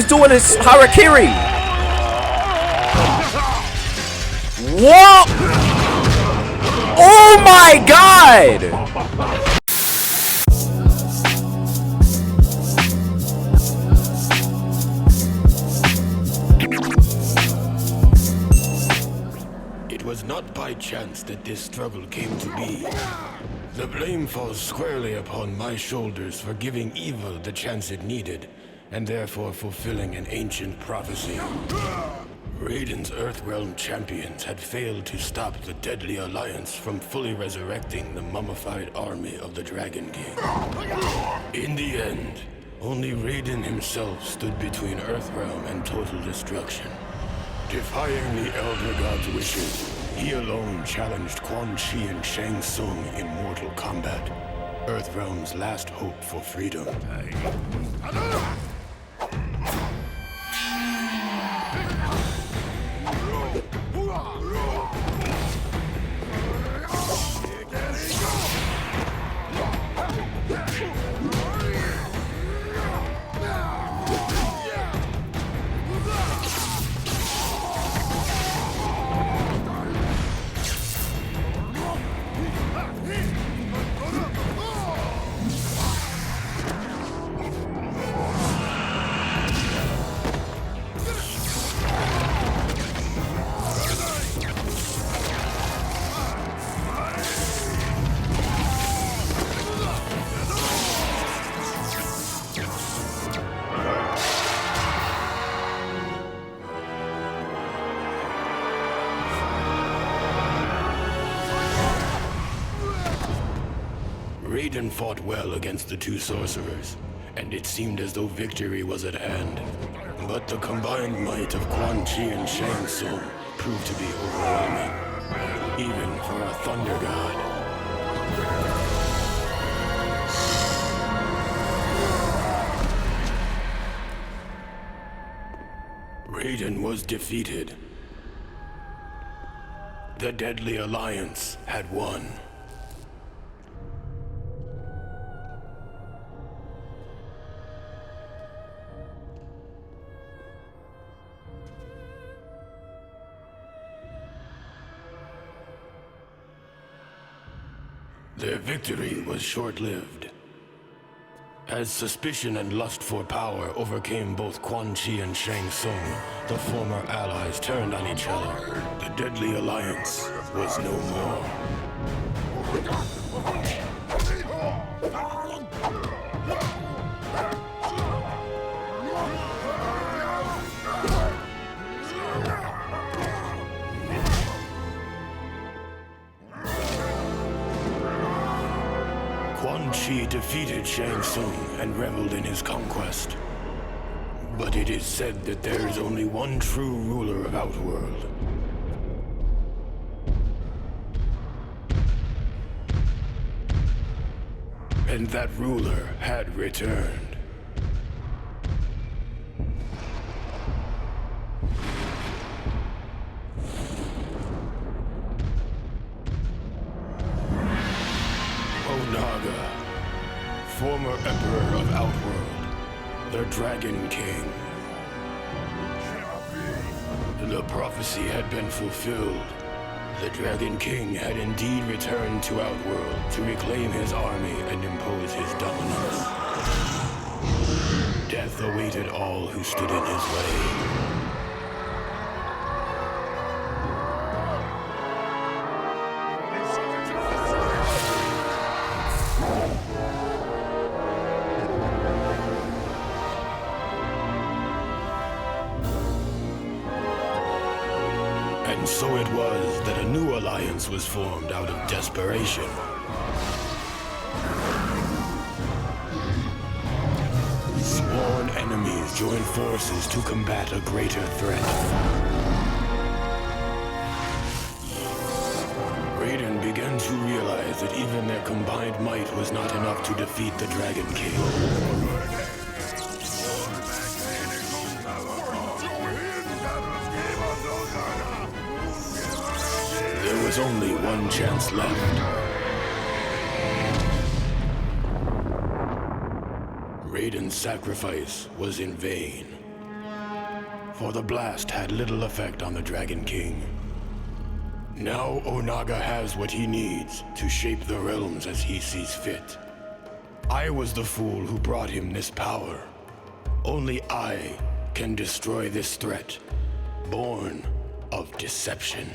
was doing his harakiri. What? Oh my god! It was not by chance that this struggle came to be. The blame falls squarely upon my shoulders for giving evil the chance it needed, and therefore fulfilling an ancient prophecy. Raiden's Earthrealm champions had failed to stop the Deadly Alliance from fully resurrecting the mummified army of the Dragon King. In the end, only Raiden himself stood between Earthrealm and total destruction. Defying the Elder God's wishes, he alone challenged Quan Chi and Shang Tsung in mortal combat, Earthrealm's last hope for freedom. Raiden fought well against the two sorcerers, and it seemed as though victory was at hand. But the combined might of Quan Chi and Shang Tsung proved to be overwhelming, even for a Thunder God. Raiden was defeated. The Deadly Alliance had won. Their victory was short-lived. As suspicion and lust for power overcame both Quan Chi and Shang Tsung, the former allies turned on each other. The Deadly Alliance was no more. Quan Chi defeated Shang Tsung and reveled in his conquest. But it is said that there is only one true ruler of Outworld. And that ruler had returned. Former Emperor of Outworld, the Dragon King. The prophecy had been fulfilled. The Dragon King had indeed returned to Outworld to reclaim his army and impose his dominance. Death awaited all who stood in his way. And so it was that a new alliance was formed out of desperation. Sworn enemies joined forces to combat a greater threat. Raiden began to realize that even their combined might was not enough to defeat the Dragon King. There was only one chance left. Raiden's sacrifice was in vain. for the blast had little effect on the Dragon King. Now Onaga has what he needs to shape the realms as he sees fit. I was the fool who brought him this power. Only I can destroy this threat, born of deception.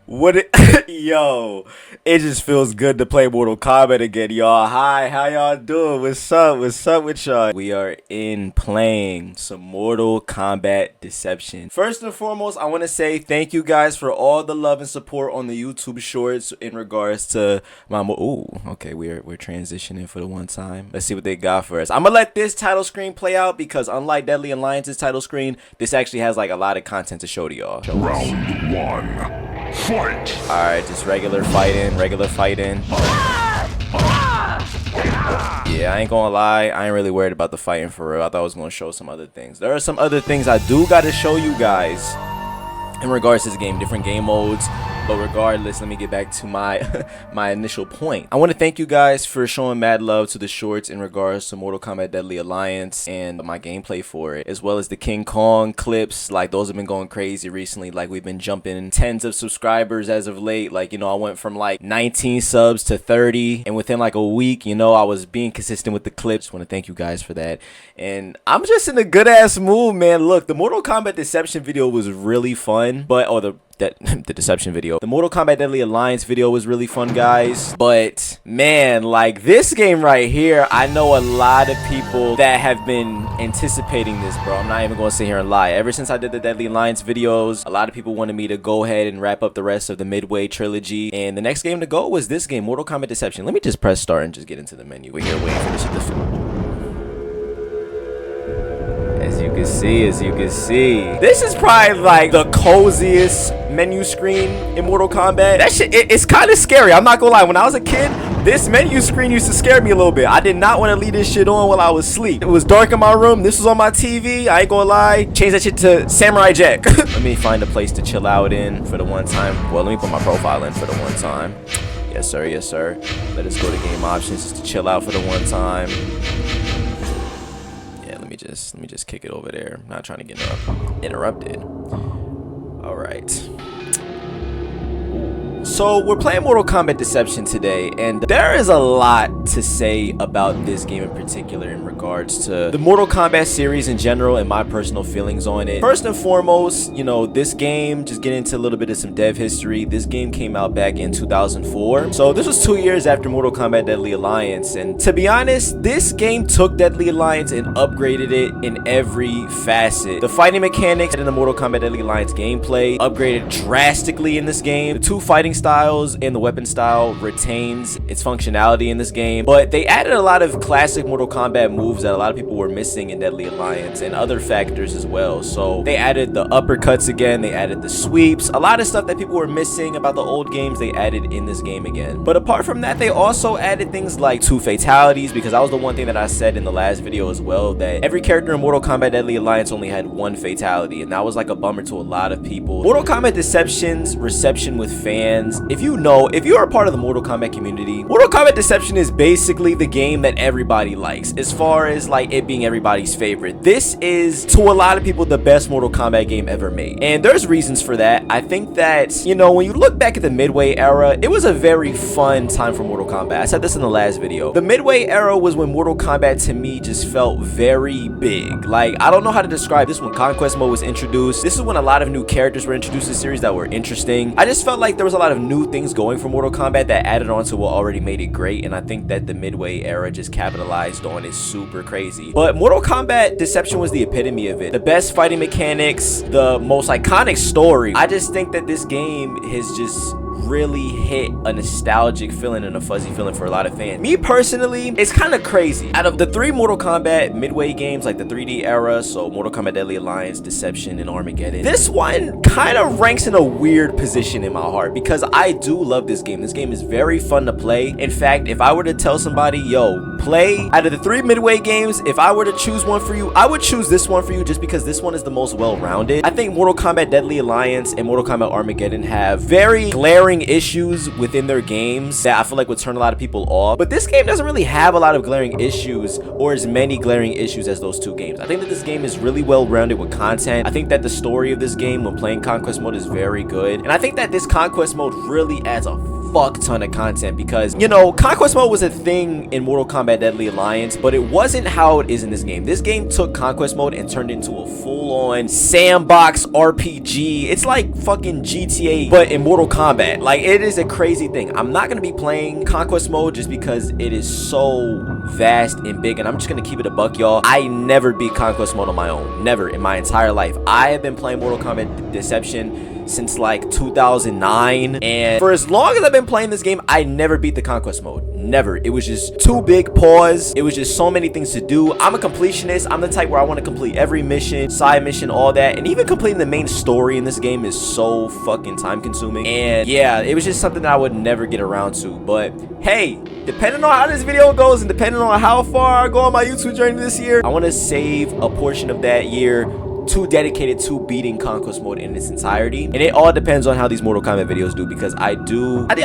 What it yo, it just feels good to play Mortal Kombat again, y'all. Hi, how y'all doing? What's up with y'all? We are in playing some Mortal Kombat Deception. First and foremost, I want to say thank you guys for all the love and support on the YouTube shorts in regards to my okay, we're transitioning for the one time. Let's see what they got for us. I'm gonna let this title screen play out because unlike Deadly Alliance's title screen, this actually has like a lot of content to show to y'all. Round 1. Fight! Alright, just regular fighting. Yeah, I ain't gonna lie, I ain't really worried about the fighting for real. I thought I was gonna show some other things. There are some other things I do gotta show you guys in regards to this game, different game modes. But regardless, let me get back to my my initial point. I want to thank you guys for showing mad love to the shorts in regards to Mortal Kombat Deadly Alliance and my gameplay for it, as well as the King Kong clips. Like, those have been going crazy recently. Like, we've been jumping tens of subscribers as of late. Like, you know, I went from like 19 subs to 30, and within like a week, you know, I was being consistent with the clips. Just want to thank you guys for that. And I'm just in a good ass mood, man. Look, the Mortal Kombat Deception video was really fun, but the Deception video. The Mortal Kombat Deadly Alliance video was really fun, guys. But man, like, this game right here, I know a lot of people that have been anticipating this, bro. I'm not even gonna sit here and lie. Ever since I did the Deadly Alliance videos, a lot of people wanted me to go ahead and wrap up the rest of the Midway trilogy, and the next game to go was this game, Mortal Kombat Deception. Let me just press start and just get into the menu. We're here waiting for this shit to As you can see, this is probably like the coziest menu screen in Mortal Kombat. That shit, it's kind of scary. I'm not gonna lie. When I was a kid, this menu screen used to scare me a little bit. I did not want to leave this shit on while I was asleep. It was dark in my room. This was on my TV. I ain't gonna lie. Change that shit to Samurai Jack. Let me find a place to chill out in for the one time. Well, let me put my profile in for the one time. Yes, sir. Yes, sir. Let us go to game options just to chill out for the one time. Let me just kick it over there. I'm not trying to get interrupted. All right. So we're playing Mortal Kombat Deception today, and there is a lot to say about this game in particular in regards to the Mortal Kombat series in general and my personal feelings on it. First and foremost, you know, this game, just getting into a little bit of some dev history, this game came out back in 2004. So this was 2 years after Mortal Kombat Deadly Alliance, and to be honest, this game took Deadly Alliance and upgraded it in every facet. The fighting mechanics in the Mortal Kombat Deadly Alliance gameplay upgraded drastically in this game. The two fighting styles and the weapon style retains its functionality in this game, but they added a lot of classic Mortal Kombat moves that a lot of people were missing in Deadly Alliance and other factors as well. So they added the uppercuts again, they added the sweeps, a lot of stuff that people were missing about the old games they added in this game again. But apart from that, they also added things like 2 fatalities, because that was the one thing that I said in the last video as well, that every character in Mortal Kombat Deadly Alliance only had 1 fatality, and that was like a bummer to a lot of people. Mortal Kombat Deception's reception with fans, if you are a part of the Mortal Kombat community, Mortal Kombat Deception is basically the game that everybody likes, as far as like it being everybody's favorite. This is, to a lot of people, the best Mortal Kombat game ever made, and there's reasons for that. I think that, you know, when you look back at the Midway era, it was a very fun time for Mortal Kombat. I said this in the last video. The Midway era was when Mortal Kombat to me just felt very big. Like, I don't know how to describe this. When Conquest Mode was introduced, this is when a lot of new characters were introduced to the series that were interesting. I just felt like there was a lot of new things going for Mortal Kombat that added on to what already made it great, and I think that the Midway era just capitalized on it super crazy. But Mortal Kombat Deception was the epitome of it. The best fighting mechanics, the most iconic story. I just think that this game has just really hit a nostalgic feeling and a fuzzy feeling for a lot of fans. Me personally, it's kind of crazy. Out of the 3 Mortal Kombat Midway games, like the 3D era, so Mortal Kombat Deadly Alliance, Deception, and Armageddon, this one kind of ranks in a weird position in my heart because I do love this game. This game is very fun to play. In fact, if I were to tell somebody, yo, play. Out of the 3 midway games, if I were to choose one for you, I would choose this one for you just because this one is the most well-rounded. I think Mortal Kombat Deadly Alliance and Mortal Kombat Armageddon have very glaring issues within their games that I feel like would turn a lot of people off. But this game doesn't really have a lot of glaring issues, or as many glaring issues as those 2 games. I think that this game is really well-rounded with content. I think that the story of this game when playing Conquest Mode is very good. And I think that this Conquest Mode really adds a fuck ton of content because, you know, Conquest Mode was a thing in Mortal Kombat Deadly Alliance, but it wasn't how it is in this game. This game took Conquest Mode and turned it into a full-on sandbox RPG. It's like fucking GTA, but in Mortal Kombat. Like, it is a crazy thing. I'm not gonna be playing Conquest Mode just because it is so vast and big, and I'm just gonna keep it a buck, y'all. I never beat Conquest Mode on my own. Never in my entire life. I have been playing Mortal Kombat Deception since like 2009, and for as long as I've been playing this game, I never beat the Conquest Mode. Never. It was just too big. Pause. It was just so many things to do. I'm a completionist. I'm the type where I want to complete every mission, side mission, all that, and even completing the main story in this game is so fucking time consuming. And yeah, it was just something that I would never get around to. But hey, depending on how this video goes and depending on how far I go on my YouTube journey this year, I want to save a portion of that year dedicated to beating Conquest Mode in its entirety. And it all depends on how these Mortal Kombat videos do, because I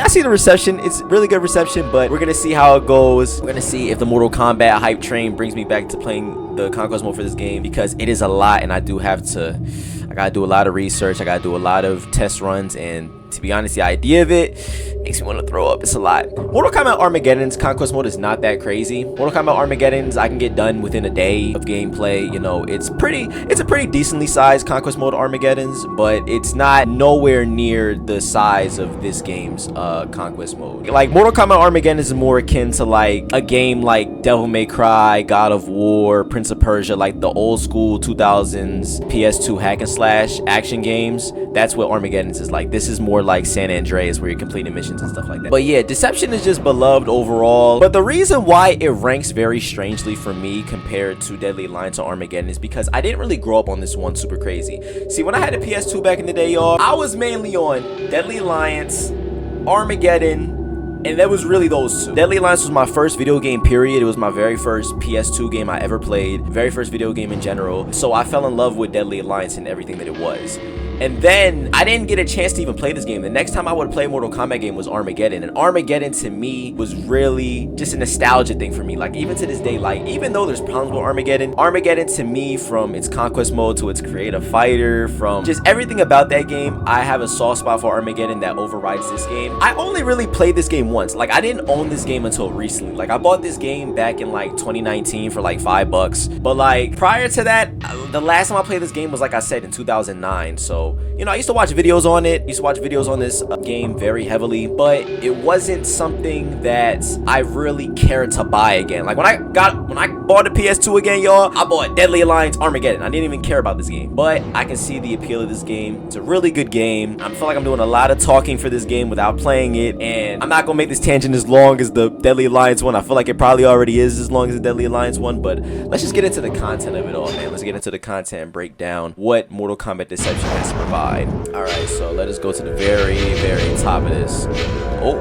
see the reception. It's really good reception, but we're gonna see how it goes. We're gonna see if the Mortal Kombat hype train brings me back to playing the Conquest Mode for this game, because it is a lot, and I gotta do a lot of research. I gotta do a lot of test runs, and to be honest, the idea of it makes me want to throw up. It's a lot. Mortal Kombat Armageddon's Conquest Mode is not that crazy. Mortal Kombat Armageddon's I can get done within a day of gameplay. You know, it's a pretty decently sized Conquest Mode Armageddon's, but it's not nowhere near the size of this game's Conquest Mode. Like, Mortal Kombat Armageddon is more akin to like a game like Devil May Cry, God of War, Prince of Persia, like the old school 2000s PS2 hack and slash action games. That's what Armageddon's is like. This is more like San Andreas, where you're completing missions and stuff like that. But yeah, Deception is just beloved overall. But the reason why it ranks very strangely for me compared to Deadly Alliance or Armageddon is because I didn't really grow up on this one super crazy. See, when I had a PS2 back in the day, y'all, I was mainly on Deadly Alliance, Armageddon, and that was really those 2. Deadly Alliance was my first video game, period. It was my very first PS2 game I ever played, very first video game in general. So I fell in love with Deadly Alliance and everything that it was. And then I didn't get a chance to even play this game. The next time I would play a Mortal Kombat game was Armageddon. And Armageddon to me was really just a nostalgia thing for me. Like, even to this day, like, even though there's problems with Armageddon, Armageddon to me, from its Conquest Mode to its creative fighter, from just everything about that game, I have a soft spot for Armageddon that overrides this game. I only really played this game once. Like, I didn't own this game until recently. Like, I bought this game back in like 2019 for like $5. But like, prior to that, the last time I played this game was, like I said, in 2009. So, you know, I used to watch videos on it. I used to watch videos on this game very heavily, but it wasn't something that I really cared to buy again. Like, when I bought the PS2 again, y'all, I bought Deadly Alliance Armageddon. I didn't even care about this game, but I can see the appeal of this game. It's a really good game. I feel like I'm doing a lot of talking for this game without playing it, and I'm not gonna make this tangent as long as the Deadly Alliance one. I feel like it probably already is as long as the Deadly Alliance one, but let's just get into the content of it all, man. Let's get into the content and break down what Mortal Kombat Deception has to provide. Alright, so let us go to the very top of this. Oh,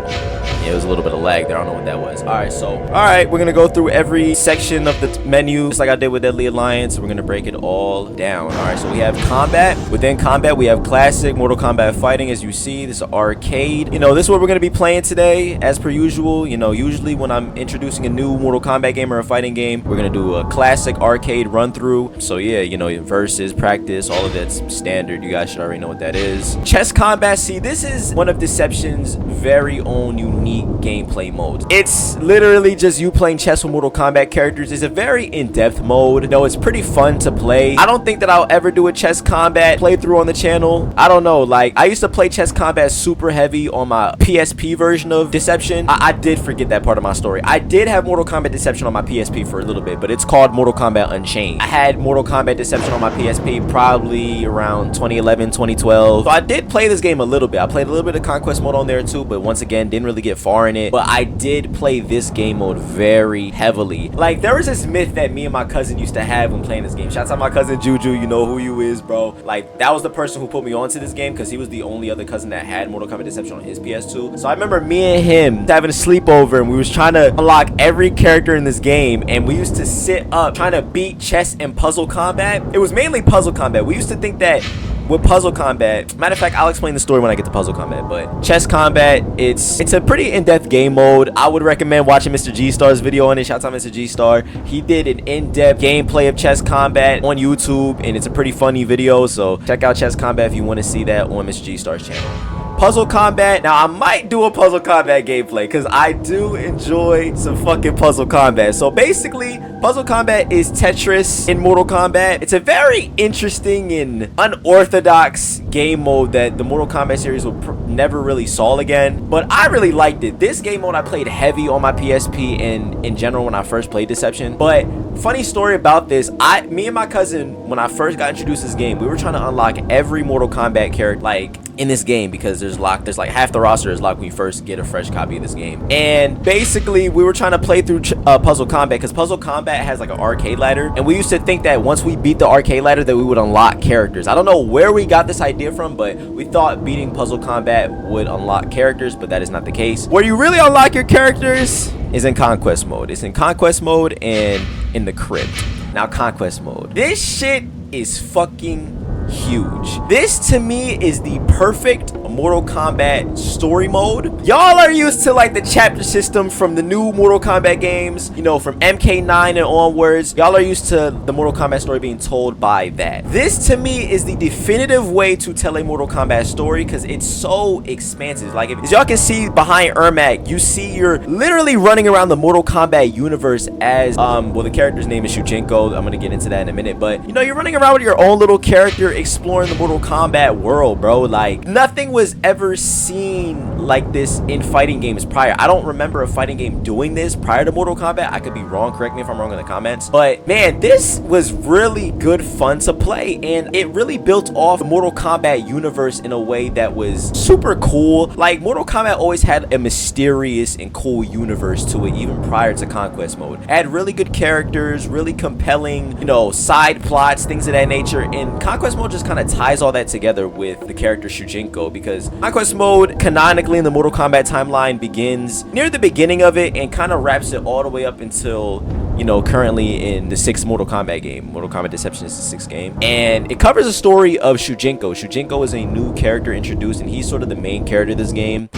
yeah, it was a little bit of lag there. I don't know what that was. Alright, we're gonna go through every section of the menu, just like I did with Deadly Alliance. We're gonna break it all down. Alright, so we have combat. Within combat, we have classic Mortal Kombat fighting. As you see, this is arcade. You know, this is what we're gonna be playing today, as per usual. You know, usually when I'm introducing a new Mortal Kombat game or a fighting game, we're gonna do a classic arcade run through. So yeah, you know, versus, practice, all of that's standard. You guys should already know what that is. Chess combat. See, this is one of Deception's very own unique gameplay modes. It's literally just you playing chess with Mortal Kombat characters. It's a very in-depth mode. No, it's pretty fun to play. I don't think that I'll ever do a chess combat playthrough on the channel. I don't know. Like, I used to play chess combat super heavy on my PSP version of Deception. I did forget that part of my story. I did have Mortal Kombat Deception on my PSP for a little bit, but it's called Mortal Kombat Unchained. I had Mortal Kombat Deception on my PSP probably around 2011, 2011, 2012. So I did play this game a little bit. I played a little bit of Conquest mode on there too, but once again, didn't really get far in it. But I did play this game mode very heavily. Like, there was this myth that me and my cousin used to have when playing this game. Shout out to my cousin Juju, you know who you is, bro. Like, that was the person who put me onto this game because he was the only other cousin that had Mortal Kombat Deception on his PS2. So I remember me and him having a sleepover, and we was trying to unlock every character in this game, and we used to sit up trying to beat chess and puzzle combat. It was mainly puzzle combat. We used to think that with puzzle combat, matter of fact, I'll explain the story when I get to puzzle combat, but chess combat, it's a pretty in-depth game mode. I would recommend watching Mr. G Star's video on it. Shout out to Mr. G Star. He did an in-depth gameplay of chess combat on YouTube, and it's a pretty funny video, so check out chess combat if you want to see that on Mr. G Star's channel. Puzzle combat. Now, I might do a puzzle combat gameplay because I do enjoy some fucking puzzle combat. So basically, puzzle combat is Tetris in Mortal Kombat. It's a very interesting and unorthodox game mode that the Mortal Kombat series will never really saw again. But I really liked it. This game mode I played heavy on my PSP and in general when I first played Deception. But funny story about this, me and my cousin, when I first got introduced to this game, we were trying to unlock every Mortal Kombat character like in this game because there's like half the roster is locked when you first get a fresh copy of this game. And basically we were trying to play through Puzzle Combat because Puzzle Combat has like an arcade ladder, and we used to think that once we beat the arcade ladder that we would unlock characters. I don't know where we got this idea from, but we thought beating Puzzle Combat would unlock characters, but that is not the case. Where you really unlock your characters is in Conquest mode. It's in Conquest mode and in the Crypt. Now, Conquest mode, this shit is fucking huge. This to me is the perfect Mortal Kombat story mode. Y'all are used to like the chapter system from the new Mortal Kombat games, you know, from MK9 and onwards. Y'all are used to the Mortal Kombat story being told by that. This to me is the definitive way to tell a Mortal Kombat story because it's so expansive. Like, as y'all can see behind Ermac, you see you're literally running around the Mortal Kombat universe as well, the character's name is Shujinko. I'm gonna get into that in a minute, but you know, you're running around with your own little character exploring the Mortal Kombat world, bro. Like, nothing was ever seen like this in fighting games prior. I don't remember a fighting game doing this prior to Mortal Kombat. I could be wrong, correct me if I'm wrong in the comments, but man, this was really good fun to play, and it really built off the Mortal Kombat universe in a way that was super cool. Like, Mortal Kombat always had a mysterious and cool universe to it even prior to Conquest mode. It had really good characters, really compelling, you know, side plots, things of that nature, and Conquest mode just kind of ties all that together with the character Shujinko, because Conquest mode canonically in the Mortal Kombat timeline begins near the beginning of it and kind of wraps it all the way up until, you know, currently in the 6th Mortal Kombat game. Mortal Kombat Deception is the 6th game, and it covers the story of Shujinko. Shujinko is a new character introduced, and he's sort of the main character of this game.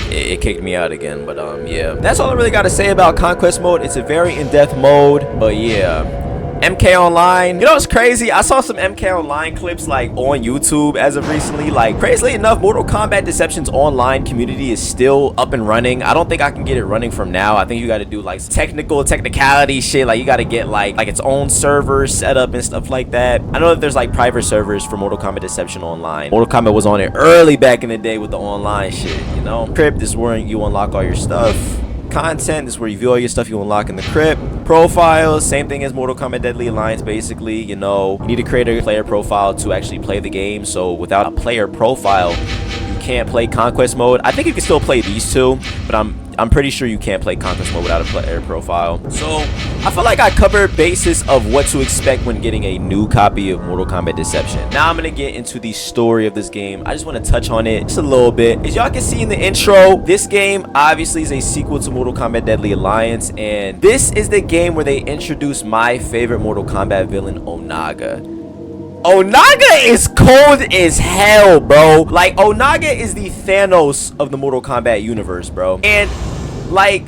It kicked me out again, but yeah, that's all I really got to say about Conquest mode. It's a very in-depth mode, but yeah. MK Online, you know, it's crazy. I saw some MK Online clips like on YouTube as of recently. Like, crazily enough, Mortal Kombat Deception's online community is still up and running. I don't think I can get it running from now. I think you got to do like technicality shit. Like, you got to get like its own server set up and stuff like that. I know that there's like private servers for Mortal Kombat Deception online. Mortal Kombat was on it early back in the day with the online shit, you know. Crypt is where you unlock all your stuff. Content is where you view all your stuff you unlock in the Crypt. Profiles, same thing as Mortal Kombat Deadly Alliance. Basically, you know, you need to create a player profile to actually play the game. So without a player profile, you can't play Conquest mode. I think you can still play these two, but I'm pretty sure you can't play Conquest mode without a player profile. So I feel like I covered basis of what to expect when getting a new copy of Mortal Kombat Deception. Now I'm gonna get into the story of this game. I just want to touch on it just a little bit. As y'all can see in the intro, this game obviously is a sequel to Mortal Kombat Deadly Alliance, and this is the game where they introduced my favorite Mortal Kombat villain, Onaga. Onaga is cold as hell, bro. Like, Onaga is the Thanos of the Mortal Kombat universe, bro. And like,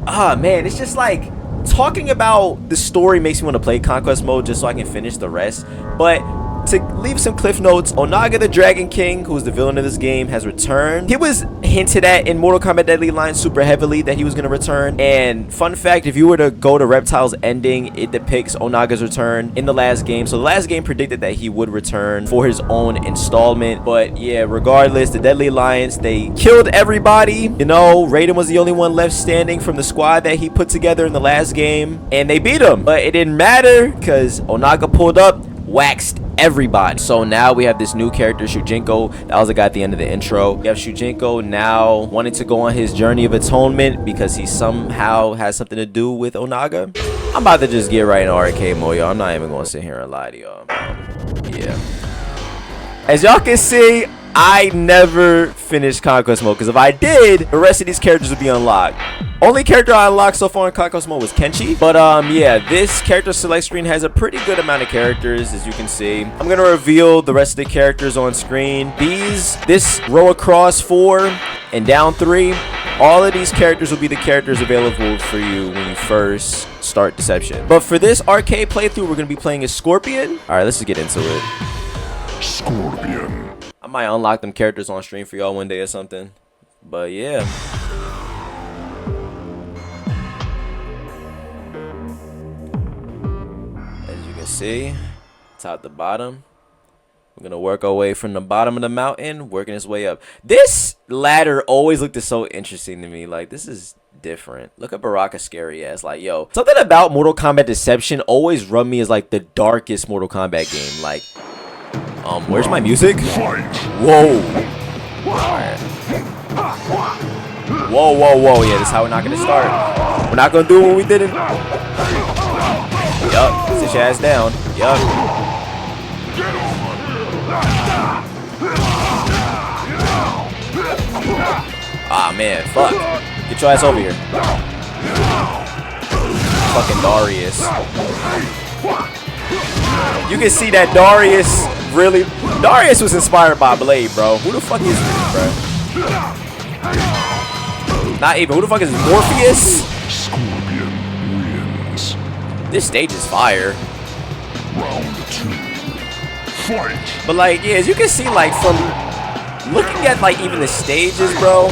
man, it's just like talking about the story makes me want to play Conquest mode just so I can finish the rest. But to leave some cliff notes, Onaga the Dragon King, who is the villain of this game, has returned. He was hinted at in Mortal Kombat Deadly Alliance super heavily that he was going to return. And fun fact, if you were to go to Reptile's ending, it depicts Onaga's return in the last game. So the last game predicted that he would return for his own installment. But yeah, regardless, the Deadly Alliance, they killed everybody. You know, Raiden was the only one left standing from the squad that he put together in the last game, and they beat him. But it didn't matter because Onaga pulled up waxed everybody. So now we have this new character, Shujinko. That was the guy at the end of the intro. We have Shujinko now wanting to go on his journey of atonement because he somehow has something to do with Onaga. I'm about to just get right in arcade mode, y'all. I'm not even gonna sit here and lie to y'all. Yeah. As y'all can see, I never finished Conquest mode, because if I did, the rest of these characters would be unlocked. Only character I unlocked so far in Conquest mode was Kenshi. But yeah, this character select screen has a pretty good amount of characters, as you can see. I'm gonna reveal the rest of the characters on screen. This row across 4 and down 3, all of these characters will be the characters available for you when you first start Deception. But for this arcade playthrough, we're gonna be playing as Scorpion. All right, let's just get into it. Scorpion. I might unlock them characters on stream for y'all one day or something. But yeah. As you can see, top to bottom. We're going to work our way from the bottom of the mountain, working its way up. This ladder always looked so interesting to me. Like, this is different. Look at Baraka's scary ass. Like, yo, something about Mortal Kombat Deception always run me as like the darkest Mortal Kombat game. Like, where's my music? Whoa. Right. Whoa, whoa, whoa. Yeah, this is how we're not going to start. We're not going to do what we did. Yup. Sit your ass down. Yup. Ah, man. Fuck. Get your ass over here. Fucking Darius. You can see that Darius was inspired by Blade, bro. Who the fuck is this, bro? Not even. Who the fuck is this? Morpheus? Scorpion wins. This stage is fire. Round 2. Fight. But like, yeah, as you can see, like from looking at like even the stages, bro.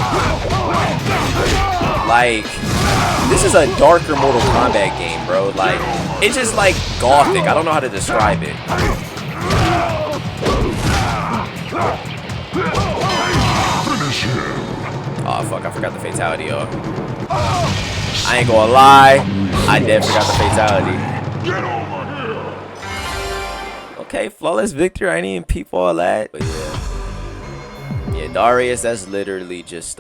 Like, this is a darker Mortal Kombat game, bro. Like, it's just like gothic. I don't know how to describe it. Finish him. Oh fuck, I forgot the fatality, yo. I ain't gonna lie, I definitely forgot the fatality. Get over here. Okay, flawless victory. I didn't even peep all that. But yeah, Darius, that's literally just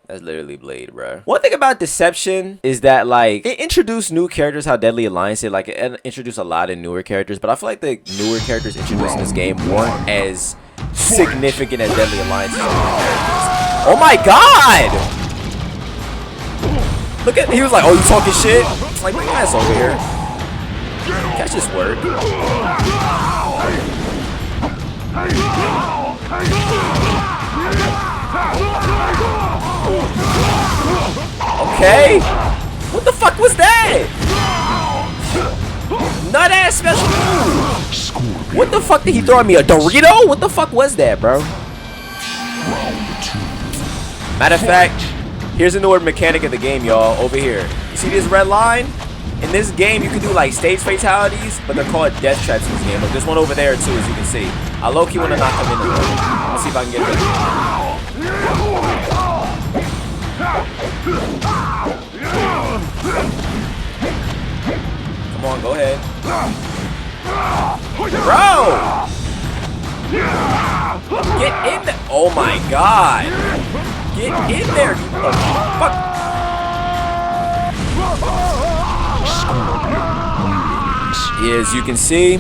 that's literally Blade, bro. One thing about Deception is that, like, it introduced new characters how Deadly Alliance did. Like, it introduced a lot of newer characters, but I feel like the newer characters introduced in this game weren't as significant as Deadly Alliance. Oh my god! Look at, he was like, oh, you talking shit? It's like, bring your ass over here. Catch this word. Okay. What the fuck was that? Nut ass special move. What the fuck did he throw at me? A Dorito? What the fuck was that, bro? Matter of fact, here's a newer mechanic of the game, y'all. Over here. You see this red line? In this game, you can do like stage fatalities, but they're called death traps in this game. Look, there's one over there too, as you can see. I low-key want to knock him in the room. Let's see if I can get it. Come on, go ahead. Bro! Get in there. Oh my god. Get in there. Fuck. Yeah, as you can see,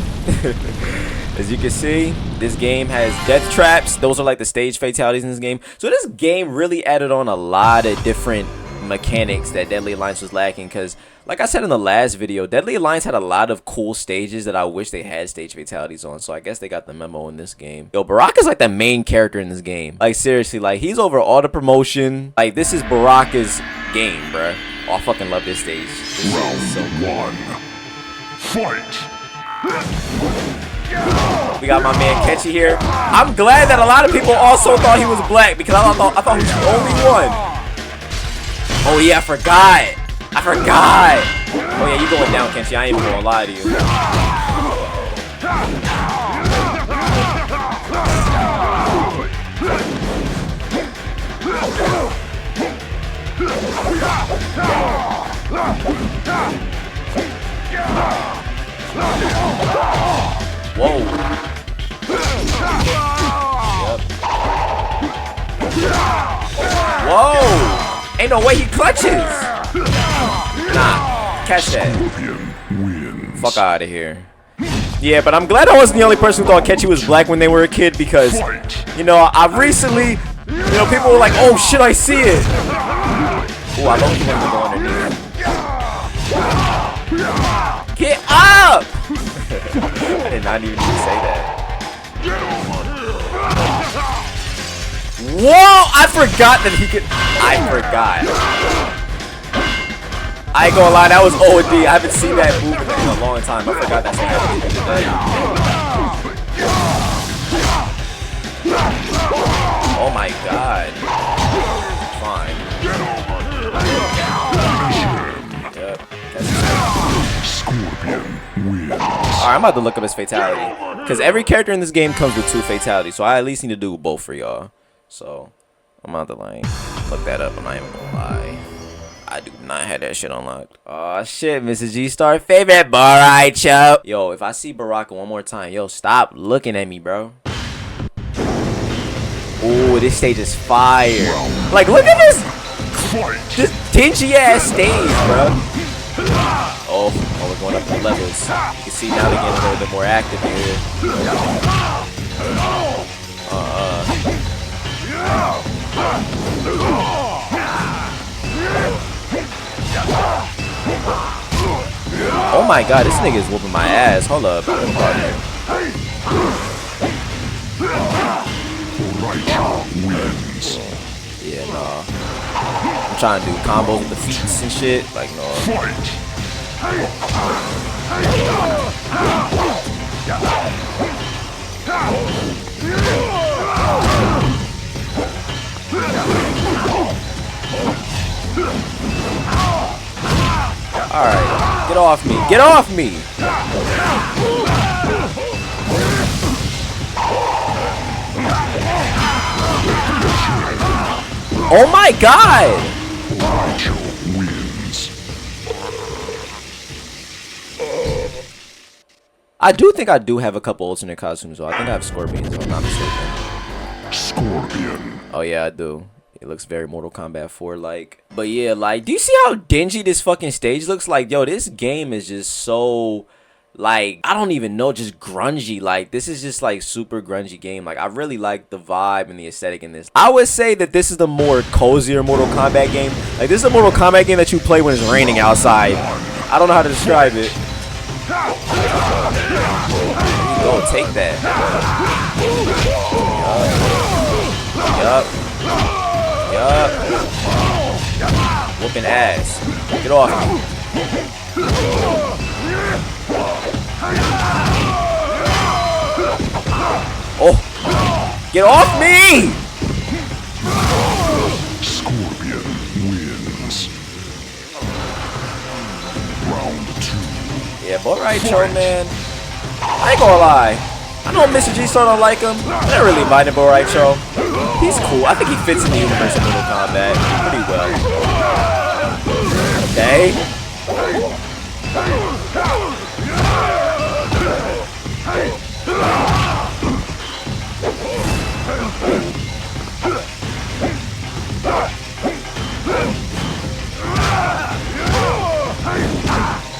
this game has death traps. Those are like the stage fatalities in this game. So this game really added on a lot of different mechanics that Deadly Alliance was lacking, because like I said in the last video, Deadly Alliance had a lot of cool stages that I wish they had stage fatalities on. So I guess they got the memo in this game. Yo, Baraka's like the main character in this game. Like, seriously, like, he's over all the promotion. Like, this is Baraka's game, bruh. Oh, I fucking love this stage. This Round is so cool. 1. Fight. We got my man Kenshi here. I'm glad that a lot of people also thought he was black, because I thought he was the only one. Oh yeah, I forgot. Oh yeah, you going down, Kenshi. I ain't even gonna lie to you. Whoa. Yep. Whoa. Ain't no way he clutches. Nah. Catch that. Fuck out of here. Yeah, but I'm glad I wasn't the only person who thought Ketchy was black when they were a kid because, you know, I recently, you know, people were like, oh shit, I see it. Oh, I don't want to go underneath. Get up! I did not even need to say that. Whoa! I forgot that he could. I forgot. I ain't gonna lie, that was OD. I haven't seen that move in a long time. I forgot that's what happened today. Oh my god. Fine. Yep. Alright, I'm about to look up his fatality. Because every character in this game comes with 2 fatalities. So I at least need to do both for y'all. So, I'm about to like look that up. I'm not even gonna lie. I do not have that shit unlocked. Oh shit, Mr. G-Star favorite Baracho. Yo, if I see Baraka one more time, yo, stop looking at me, bro. Ooh, this stage is fire. Like, look at this dingy ass stage, bro. Oh, we're going up the levels. You can see now they're getting a little bit more active here. Oh my god, this nigga is whooping my ass. Hold up. Yeah, nah. I'm trying to do combos with the feet and shit. Like, no. Alright, get off me. Get off me! Oh my god! I do think I do have a couple alternate costumes though. I think I have Scorpions if I'm not mistaken. Scorpion. Oh yeah, I do. It looks very Mortal Kombat 4 like. But yeah, like, do you see how dingy this fucking stage looks? Like, yo, this game is just so, like, I don't even know, just grungy. Like, this is just like super grungy game. Like, I really like the vibe and the aesthetic in this. I would say that this is the more cozier Mortal Kombat game. Like, this is a Mortal Kombat game that you play when it's raining outside. I don't know how to describe it. Go take that. Yup. Yup. Whooping ass. Get off me. Oh. Get off me! Scorpion wins. Round 2. Yeah, but right, Cho, man. I ain't gonna lie. I know Mr. G-Star don't like him. I don't really mind him, alright, Cho. He's cool. I think he fits in the universe of Mortal Kombat pretty well. Okay.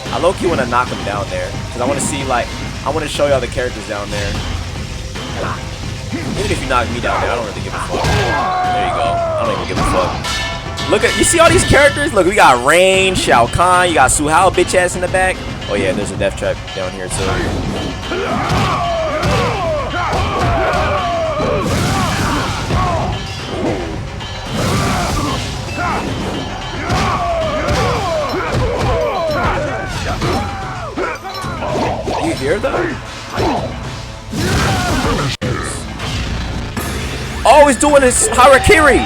I low-key want to knock him down there because I want to see, like, I want to show y'all the characters down there. Even if you knock me down there, I don't really give a fuck. There you go. I don't even give a fuck. Look at, you see all these characters? Look, we got Rain, Shao Kahn, you got Suhao bitch ass in the back. Oh yeah, there's a death trap down here too. You hear that? Oh, he's doing his harakiri!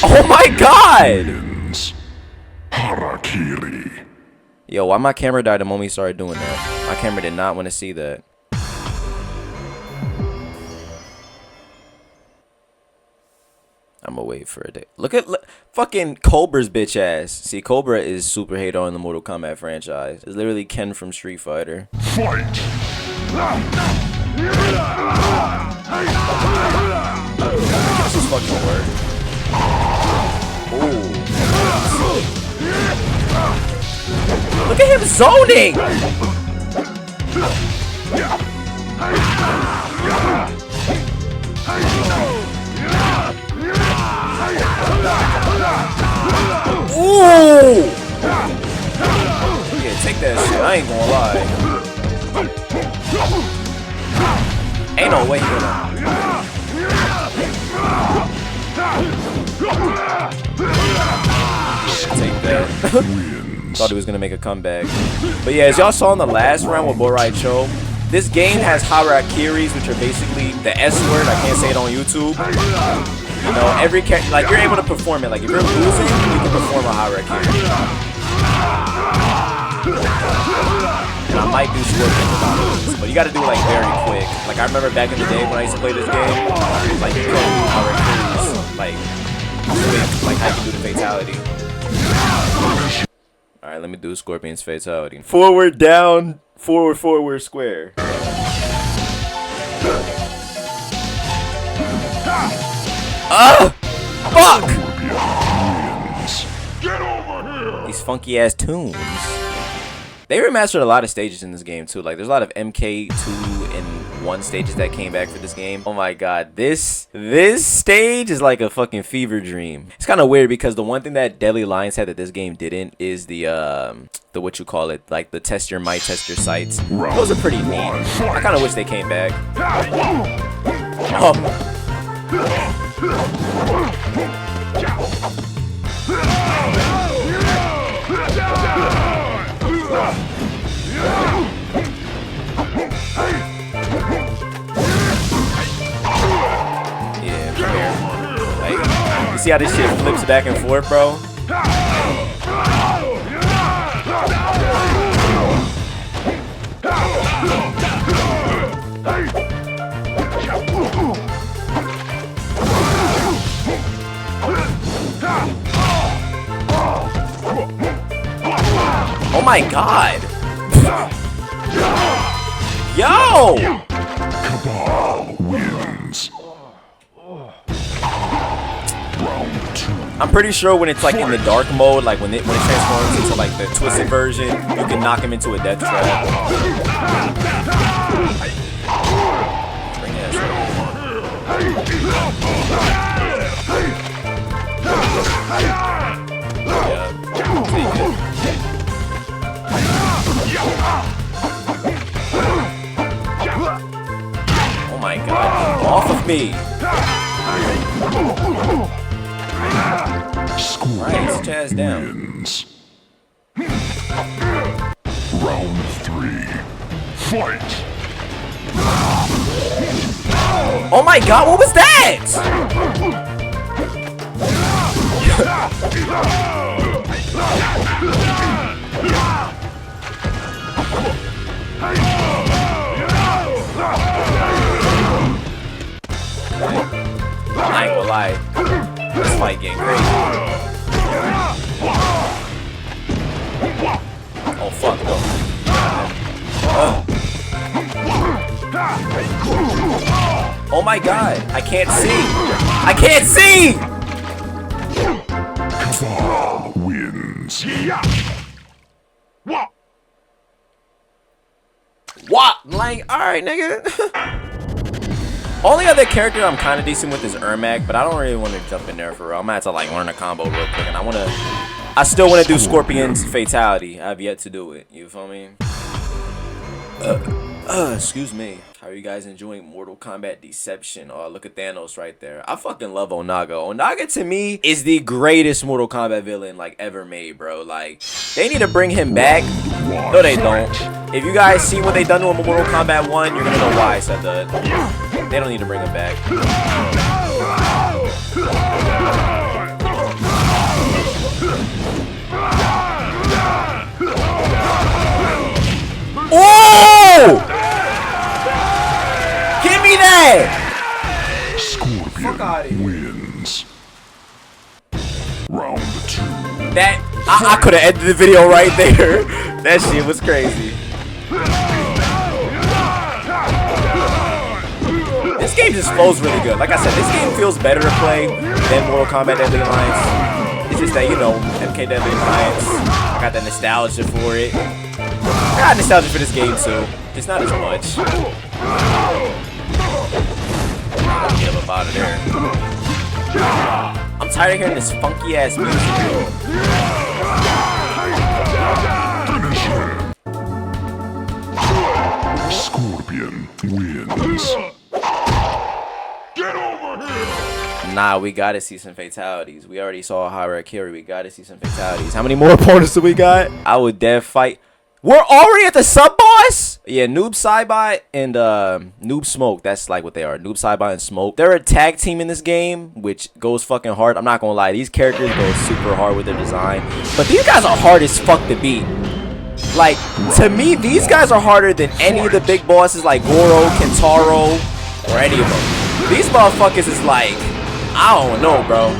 Oh my god! Harakiri. Yo, why my camera died the moment he started doing that? My camera did not want to see that. I'm gonna wait for a day. Look at fucking Cobra's bitch ass. See, Cobra is super hater on the Mortal Kombat franchise. It's literally Ken from Street Fighter. Fight! This is fucking work. Ooh. Look at him zoning! Ooh! Yeah, take that shit. I ain't gonna lie. Ain't no way he gonna. Yeah, take that. Thought he was gonna make a comeback. But yeah, as y'all saw in the last round with Borai Cho, this game has harakiris, which are basically the S word. I can't say it on YouTube. You know, every character, like, you're able to perform it. Like, if you're losing, you can perform a harakiri. And I might do scorpion without losing, but you gotta do it, like, very quick. Like, I remember back in the day when I used to play this game, like, you couldn't do harakiris, like, quick, like how you can do the fatality. Alright, let me do Scorpion's fatality. Forward, down, forward, forward, square. Fuck! Get over here! These funky ass tunes. They remastered a lot of stages in this game too. Like, there's a lot of MK2 and 1 stages that came back for this game. Oh my god, this stage is like a fucking fever dream. It's kind of weird because the one thing that Deadly Alliance had that this game didn't is the what you call it, like the test your might, test your sights. Those are pretty neat. I kind of wish they came back. Oh. Yeah, come here. Like, you see how this shit flips back and forth, bro? Oh my god! Yo! Cabal wins. Round 2. I'm pretty sure when it's like in the dark mode, like when it transforms into like the twisted version, you can knock him into a death trap. Bring that shit. Yeah. Take it. Oh my god, off of me! Right, sit your ass down. Wins. Round 3. Fight! Oh my god, what was that? I ain't gonna lie. This fight getting crazy. Oh fuck no. Oh my god, I can't see. I can't see! Cabal wins. What? Like, alright, nigga. Only other character I'm kind of decent with is Ermac, but I don't really want to jump in there for real. I'm gonna have to like learn a combo real quick, and I still want to do Scorpion's fatality. I've yet to do it. You feel me? Excuse me. How are you guys enjoying Mortal Kombat Deception? Oh, look at Thanos right there. I fucking love Onaga. Onaga to me is the greatest Mortal Kombat villain like ever made, bro. Like, they need to bring him back. No, they don't. If you guys see what they done to him in Mortal Kombat 1, you're gonna know why I said that. They don't need to bring him back. Oh! Give me that! Scorpion wins. Round 2. That I could have ended the video right there. That shit was crazy. This game just flows really good. Like I said, this game feels better to play than Mortal Kombat Deadly Alliance. It's just that, you know, MK Deadly Alliance, I got that nostalgia for it. I got nostalgia for this game too. Just not as much. Get him up out of there. I'm tired of hearing this funky ass music. Scorpion wins. Nah, we gotta see some fatalities. We already saw Harakiri. We gotta see some fatalities. How many more opponents do we got? I would dev fight. We're already at the sub boss. Yeah, Noob Saibot and Noob Smoke. That's like what they are. Noob Saibot and Smoke. They're a tag team in this game, which goes fucking hard. I'm not gonna lie. These characters go super hard with their design, but these guys are hard as fuck to beat. Like, to me, these guys are harder than any of the big bosses like Goro, Kentaro, or any of them. These motherfuckers is like, I don't know, bro.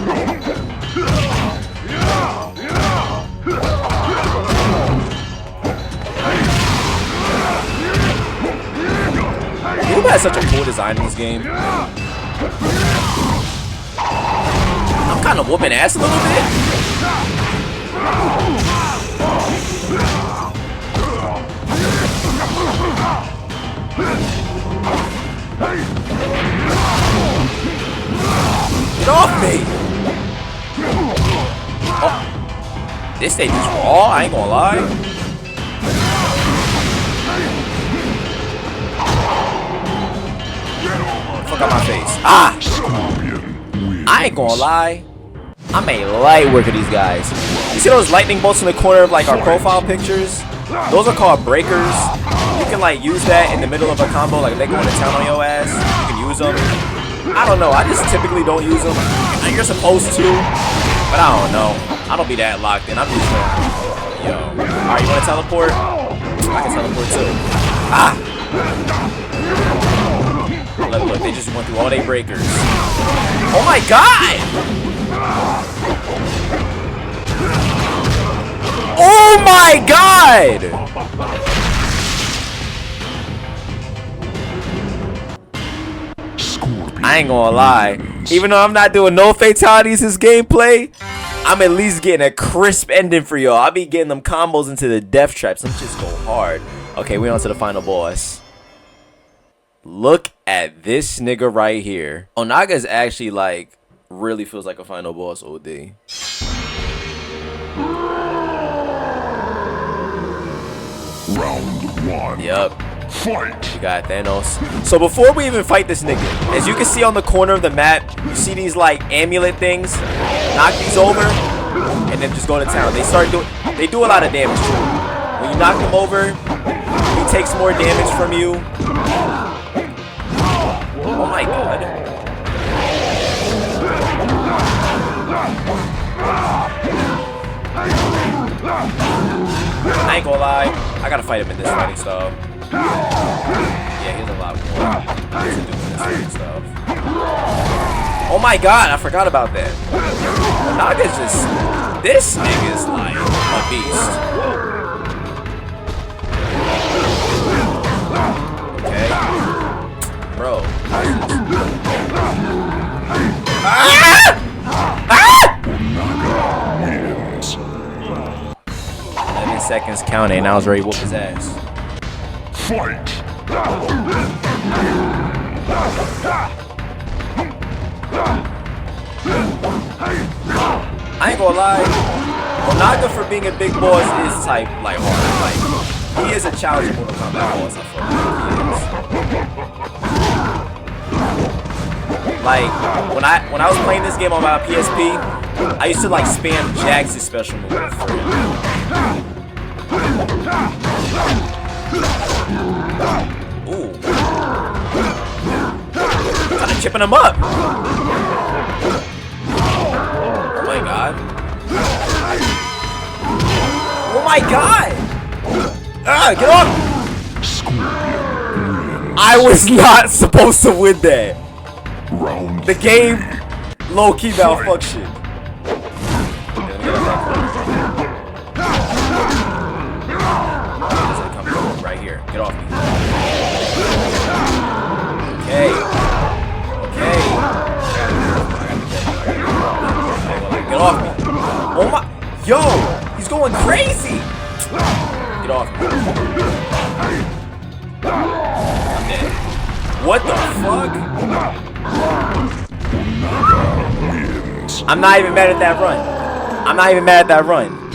Noob has such a cool design in this game. I'm kind of whooping ass a little bit. Get off me! Oh. This stage is raw, I ain't gonna lie. Fuck out my face. Ah! I ain't gonna lie. I'm a light work of these guys. You see those lightning bolts in the corner of like our profile pictures? Those are called breakers. You can like use that in the middle of a combo, like if they go into town on your ass, you can use them. I don't know, I just typically don't use them. You're supposed to, but I don't know. I don't be that locked in. I'm just yo. Alright, you wanna teleport? I can teleport too. Ah! Look, they just went through all their breakers. Oh my god! Oh my god! I ain't gonna lie. Even though I'm not doing no fatalities this gameplay, I'm at least getting a crisp ending for y'all. I'll be getting them combos into the death traps. Them just go hard. Okay, we're on to the final boss. Look at this nigga right here. Onaga's actually like really feels like a final boss OD. Round 1. Yep. Fight. You got Thanos. So before we even fight this nigga, as you can see on the corner of the map, you see these like amulet things. Knock these over, and then just go to town. They do a lot of damage to him. When you knock him over, he takes more damage from you. Oh my god. I ain't gonna lie, I gotta fight him in this fighting style. Yeah, he's a lot more. He's doing this fighting stuff. Oh my god, I forgot about that. Naga's just, this nigga's like a beast. Okay. Bro. Ah! Ah! 11 seconds counting, and I was ready to whoop his ass. Fight! I ain't gonna lie, Onaga for being a big boss is type like hard. Like he is a challenging Mortal Kombat boss. I feel like when I was playing this game on my PSP, I used to like spam Jax's special move. Ooh, kind of chipping him up. Oh my god. Oh my god! Ah, get off! I was not supposed to win that. Round The game low-key malfunction. Get off me. Oh my. Yo, he's going crazy. Get off me. I'm dead. What the fuck? I'm not even mad at that run. I'm not even mad at that run.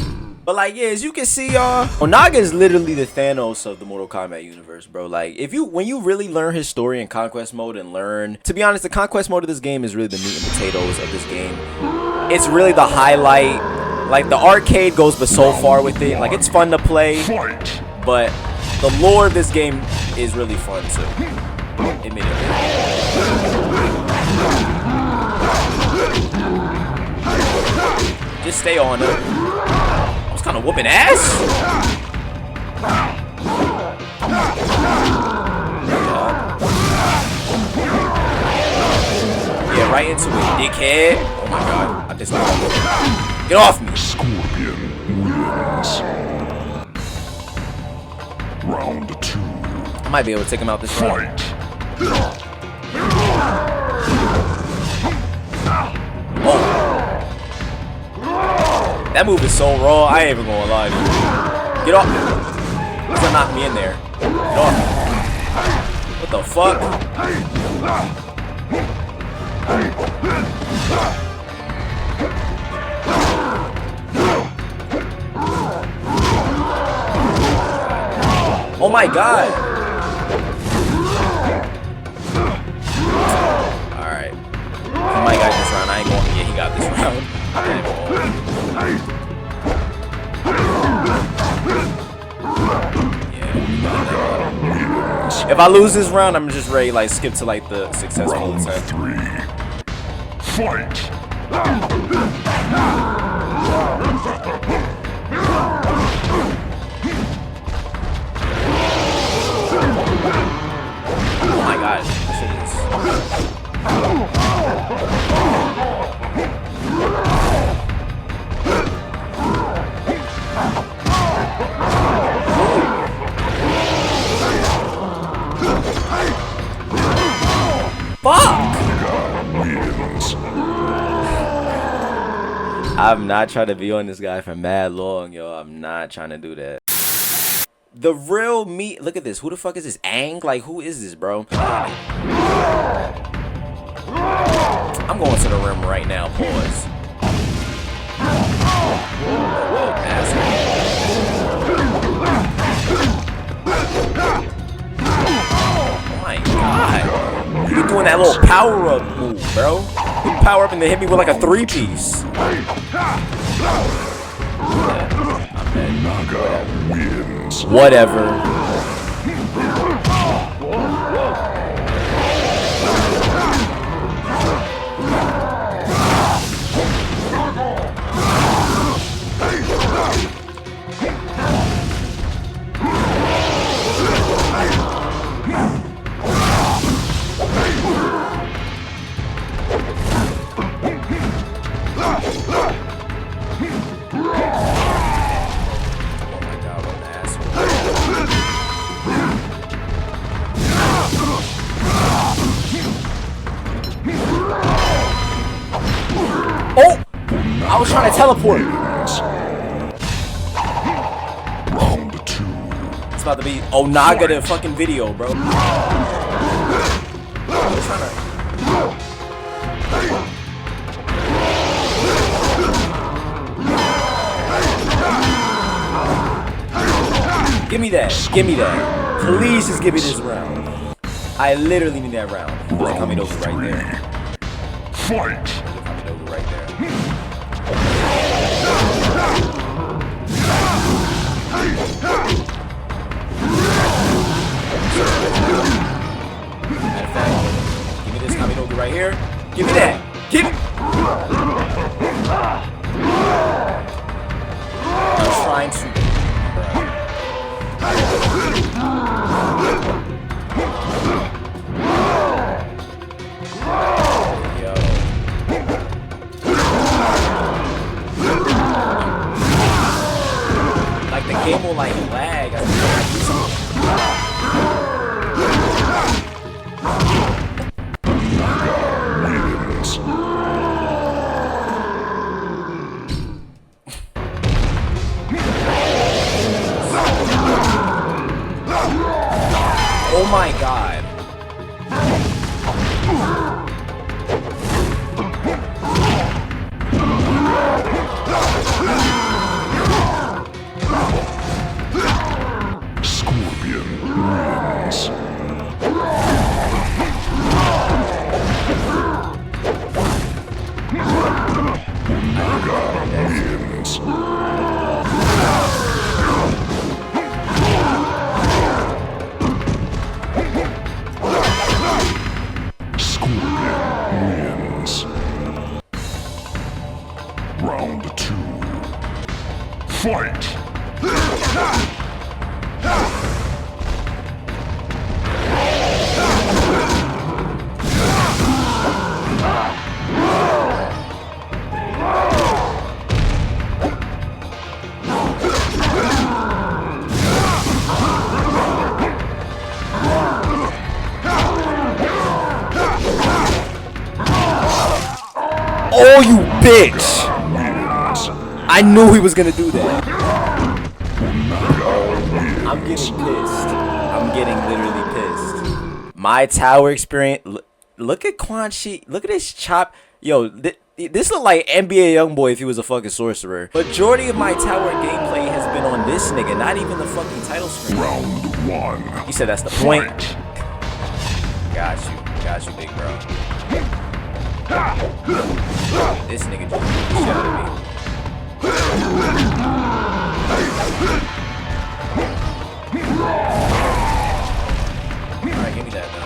But like, yeah, as you can see, y'all, Onaga is literally the Thanos of the Mortal Kombat universe, bro. Like, when you really learn his story in Conquest mode and learn, to be honest, the Conquest mode of this game is really the meat and potatoes of this game. It's really the highlight. Like, the arcade goes but so far with it. Like, it's fun to play, but the lore of this game is really fun too. Admittedly. Just stay on it. Kind of whooping ass. Yeah, right into it, dickhead. Oh my god, I just get off me. Scorpion wins. Round 2. I might be able to take him out this round. Oh. That move is so raw, I ain't even gonna lie to you. Get off. He's gonna knock me in there. Get off. What the fuck? Oh my god. Alright. He might got this round. I ain't going. Yeah, he got this round. If I lose this round, I'm just ready like skip to like the successful attempt. 3. Fight. Oh my god, this shit is. Fuck! I'm not trying to be on this guy for mad long, yo. I'm not trying to do that. The real meat. Look at this. Who the fuck is this? Aang? Like, who is this, bro? I'm going to the rim right now. Pause. Oh my god. You doing that little power up move, bro. You power up and they hit me with like a 3-piece. Naga wins. Whatever. I was trying to teleport. Round 2. It's about to be Onaga the fucking video, bro. Give me that. Give me that. Please just give me this round. I literally need that round. There's a coming over right there. Fight. There's a coming over right there. Matter of fact, give me this coming over right here. Give me that. Give me. I'm trying to. Yo. Like the game will like lag. my god. Scorpion wins. Wins. Round 2. Fight! Oh, you bitch! I knew he was gonna do that. I'm getting pissed. I'm getting literally pissed. My tower experience. Look at Quan Chi. Look at this chop. Yo, this look like NBA YoungBoy if he was a fucking sorcerer. Majority of my tower gameplay has been on this nigga, not even the fucking title screen. Round 1. You said that's the point. Fight. Got you, big bro. This nigga just beat the shit out of me. Alright, give me that though.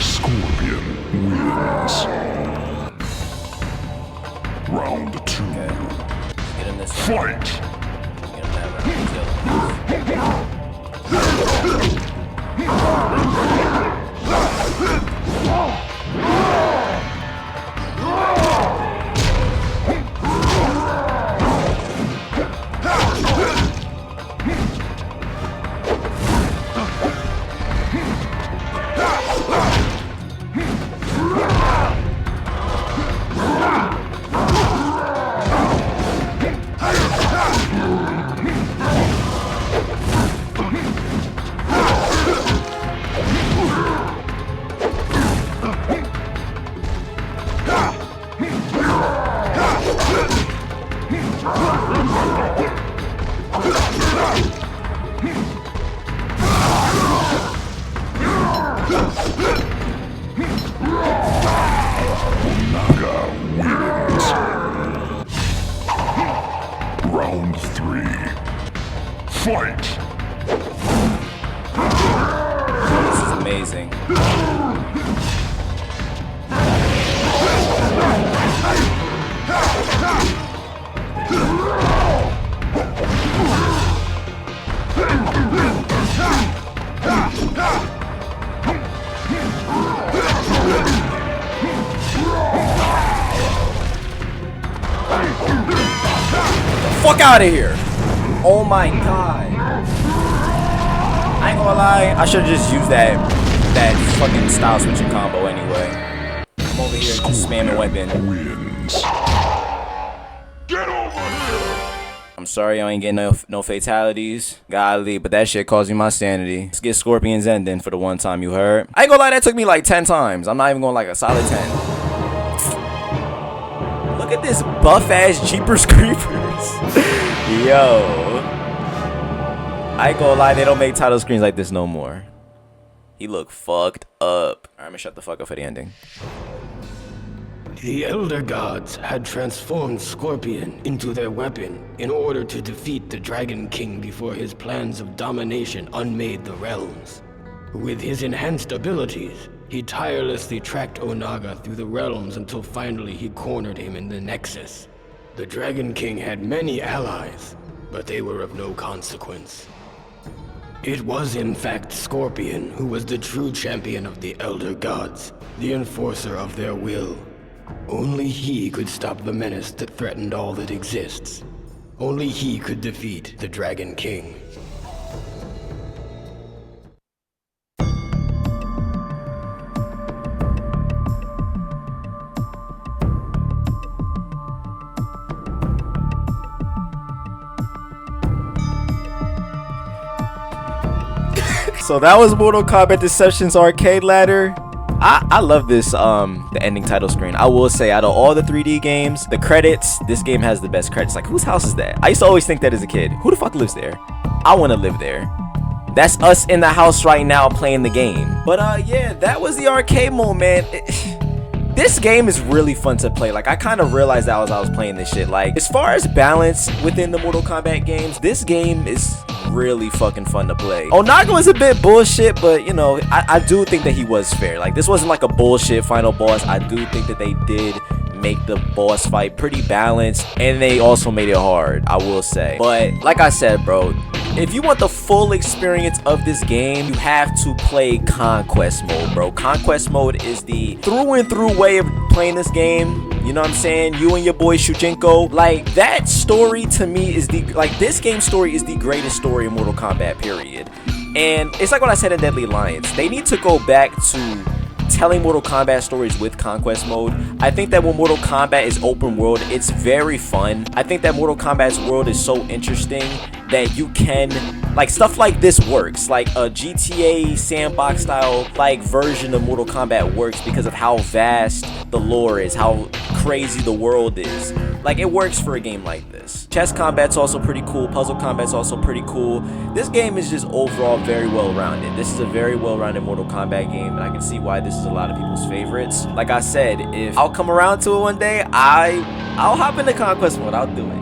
Scorpion wins. Round 2. Okay. Get him this Fight! Get him that round. Round 3. Fight! This is amazing. Fuck out of here! Oh my god! I ain't gonna lie, I should have just used that fucking style switching combo anyway. I'm over here just spamming weapon. Wins. Get over here! I'm sorry I ain't getting no fatalities. Golly, but that shit caused me my sanity. Let's get Scorpion's ending for the one time you heard. I ain't gonna lie, that took me like 10 times. I'm not even going like a solid 10. Look at this buff ass Jeepers Creepers. Yo. I ain't gonna lie, they don't make title screens like this no more. He look fucked up. Alright, I'm gonna shut the fuck up for the ending. The Elder Gods had transformed Scorpion into their weapon in order to defeat the Dragon King before his plans of domination unmade the realms. With his enhanced abilities, he tirelessly tracked Onaga through the realms until finally he cornered him in the Nexus. The Dragon King had many allies, but they were of no consequence. It was in fact Scorpion who was the true champion of the Elder Gods, the enforcer of their will. Only he could stop the menace that threatened all that exists. Only he could defeat the Dragon King. So that was Mortal Kombat Deception's arcade ladder. I love this the ending title screen. I will say, out of all the 3D games, the credits, this game has the best credits. Like, whose house is that? I used to always think that as a kid. Who the fuck lives there? I want to live there. That's us in the house right now playing the game. But yeah, that was the arcade mode, man. This game is really fun to play. Like, I kind of realized that as I was playing this shit. Like, as far as balance within the Mortal Kombat games, this game is really fucking fun to play. Onaga was a bit bullshit, but you know, I do think that he was fair. Like, this wasn't like a bullshit final boss. I do think that they did make the boss fight pretty balanced, and they also made it hard, I will say. But like I said, bro, if you want the full experience of this game, you have to play Conquest mode, bro. Conquest mode is the through and through way of playing this game. You know what I'm saying? You and your boy Shujinko. Like, that story to me is the, like, this game story is the greatest story in Mortal Kombat, period. And it's like what I said in Deadly Alliance. They need to go back to telling Mortal Kombat stories with Conquest mode. I think that when Mortal Kombat is open world, it's very fun. I think that Mortal Kombat's world is so interesting that you can, like, stuff like this works. Like a GTA sandbox style like version of Mortal Kombat works because of how vast the lore is, how crazy the world is. Like, it works for a game like this. Chess combat's also pretty cool. Puzzle combat's also pretty cool. This game is just overall very well-rounded. This is a very well-rounded Mortal Kombat game, and I can see why this is a lot of people's favorites. Like I said, if I'll come around to it one day, I'll hop into Conquest mode. I'll do it.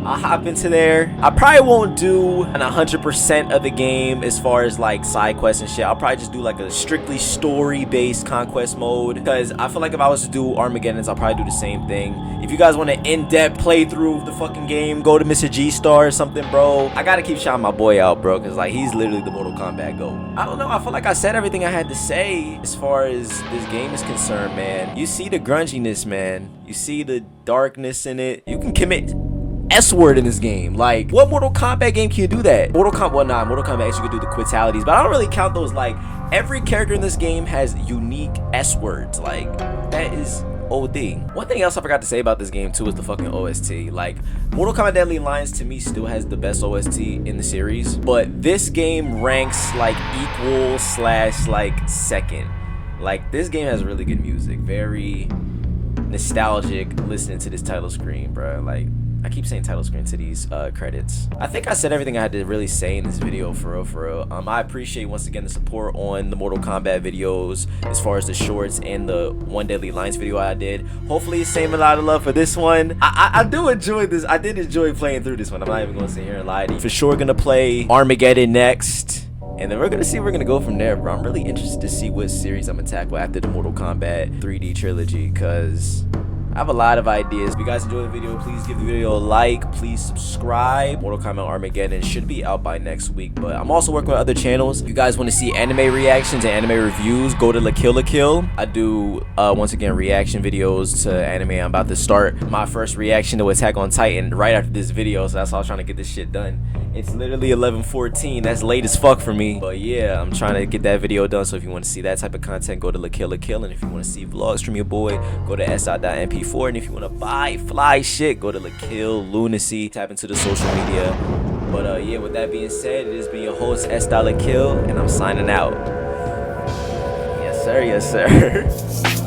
I'll hop into there. I probably won't do an 100% of the game as far as like side quests and shit. I'll probably just do like a strictly story-based Conquest mode, because I feel like if I was to do Armageddon's, I'll probably do the same thing. If you guys want an in-depth playthrough of the fucking game, go to Mr. G Star or something, bro. I gotta keep shouting my boy out, bro, because like, he's literally the Mortal Kombat GOAT. I don't know, I feel like I said everything I had to say as far as this game is concerned, man. You see the grunginess, man. You see the darkness in it. You can commit S-word in this game. Like, what Mortal Kombat game can you do that? Mortal Kombat actually can do the quitalities, but I don't really count those. Like, every character in this game has unique S-words. Like, that is OD. One thing else I forgot to say about this game too is the fucking OST. Like, Mortal Kombat Deadly Alliance to me still has the best OST in the series, but this game ranks like equal / like second. Like, this game has really good music, very nostalgic listening to this title screen, bro. Like, I keep saying title screen to these credits. I think I said everything I had to really say in this video, for real. I appreciate once again the support on the Mortal Kombat videos, as far as the shorts and the one Deadly Alliance video I did. Hopefully it's same a lot of love for this one. I do enjoy this. I did enjoy playing through this one. I'm not even gonna sit here and lie to you. For sure gonna play Armageddon next, and then we're gonna see where we're gonna go from there, bro. I'm really interested to see what series I'm gonna tackle after the Mortal Kombat 3D trilogy, because I have a lot of ideas. If you guys enjoyed the video, please give the video a like. Please subscribe. Mortal Kombat Armageddon should be out by next week, but I'm also working with other channels. If you guys want to see anime reactions and anime reviews, go to La Kill. I do, once again, reaction videos to anime. I'm about to start my first reaction to Attack on Titan right after this video, so that's why I was trying to get this shit done. It's literally 11:14. That's late as fuck for me. But yeah, I'm trying to get that video done. So if you want to see that type of content, go to La Kill. And if you want to see vlogs from your boy, go to s.mp4. And if you want to buy fly shit, go to La Kill Lunacy. Tap into the social media. But yeah, with that being said, it has been your host S.Kill, and I'm signing out. Yes, sir.